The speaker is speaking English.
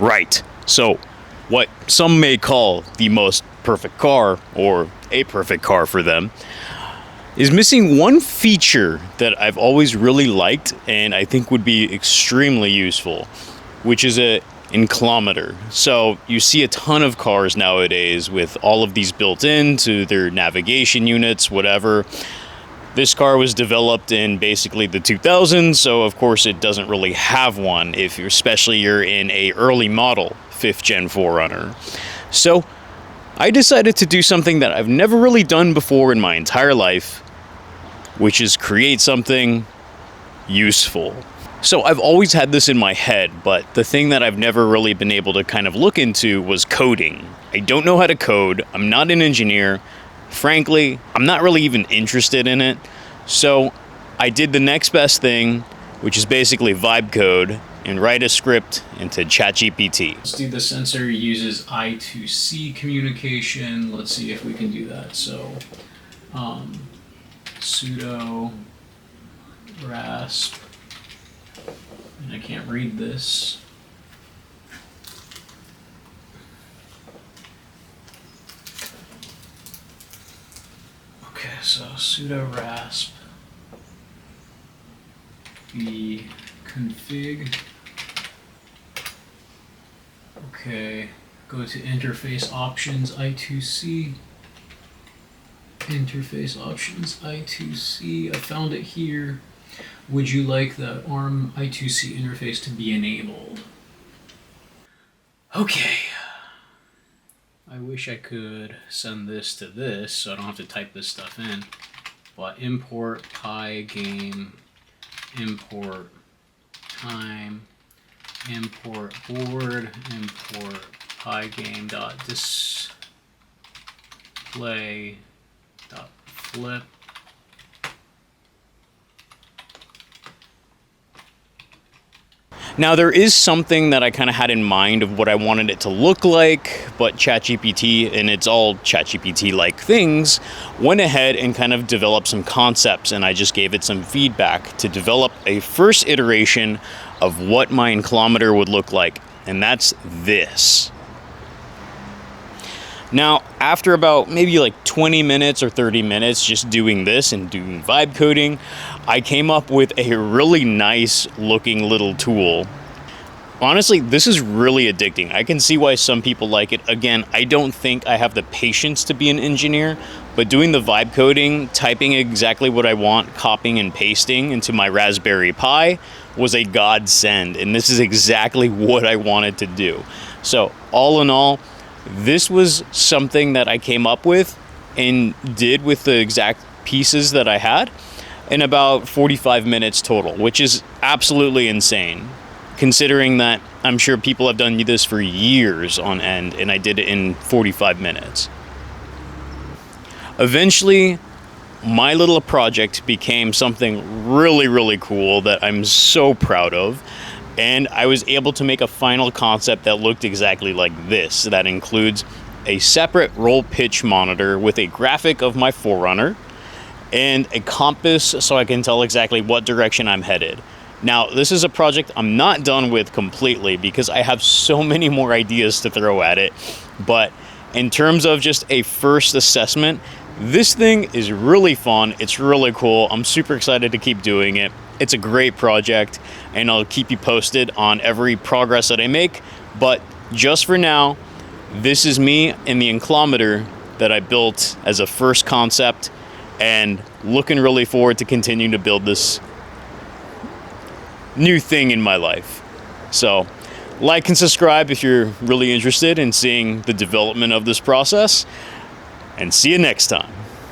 Right. So, what some may call the most perfect car, or a perfect car for them, is missing one feature that I've always really liked and I think would be extremely useful, which is a inclinometer. So you see a ton of cars nowadays with all of these built into their navigation units, whatever. This car was developed in basically the 2000s, so of course it doesn't really have one if you're in a early model 5th gen 4Runner. So I decided to do something that I've never really done before in my entire life, which is create something useful. So I've always had this in my head, but the thing that I've never really been able to kind of look into was coding. I don't know how to code. I'm not an engineer. Frankly, I'm not really even interested in it. So I did the next best thing, which is basically vibe code and write a script into ChatGPT. Let's do the sensor uses I2C communication. Let's see if we can do that. So sudo rasp, and I can't read this. Okay, so sudo rasp the config. Okay, go to interface options I2C. Interface options I2C. I found it here. Would you like the ARM I2C interface to be enabled? Okay. I wish I could send this to this so I don't have to type this stuff in. But import Pi game, import time, import board, import Pi game dot display dot flip. Now there is something that I kind of had in mind of what I wanted it to look like, but ChatGPT, and it's all ChatGPT-like things, went ahead and kind of developed some concepts, and I just gave it some feedback to develop a first iteration of what my inclinometer would look like, and that's this. Now, after about maybe like 20 minutes or 30 minutes just doing this and doing vibe coding, I came up with a really nice looking little tool. Honestly, this is really addicting. I can see why some people like it. Again, I don't think I have the patience to be an engineer, but doing the vibe coding, typing exactly what I want, copying and pasting into my Raspberry Pi was a godsend, and this is exactly what I wanted to do. So all in all, this was something that I came up with and did with the exact pieces that I had in about 45 minutes total, which is absolutely insane, considering that I'm sure people have done this for years on end, and I did it in 45 minutes. Eventually, my little project became something really, really cool that I'm so proud of. And I was able to make a final concept that looked exactly like this. That includes a separate roll pitch monitor with a graphic of my 4Runner and a compass so I can tell exactly what direction I'm headed. Now, this is a project I'm not done with completely because I have so many more ideas to throw at it. But in terms of just a first assessment, this thing is really fun. It's really cool. I'm super excited to keep doing it. It's a great project, and I'll keep you posted on every progress that I make. But just for now, this is me and the inclinometer that I built as a first concept, and looking really forward to continuing to build this new thing in my life. So like and subscribe if you're really interested in seeing the development of this process, and see you next time.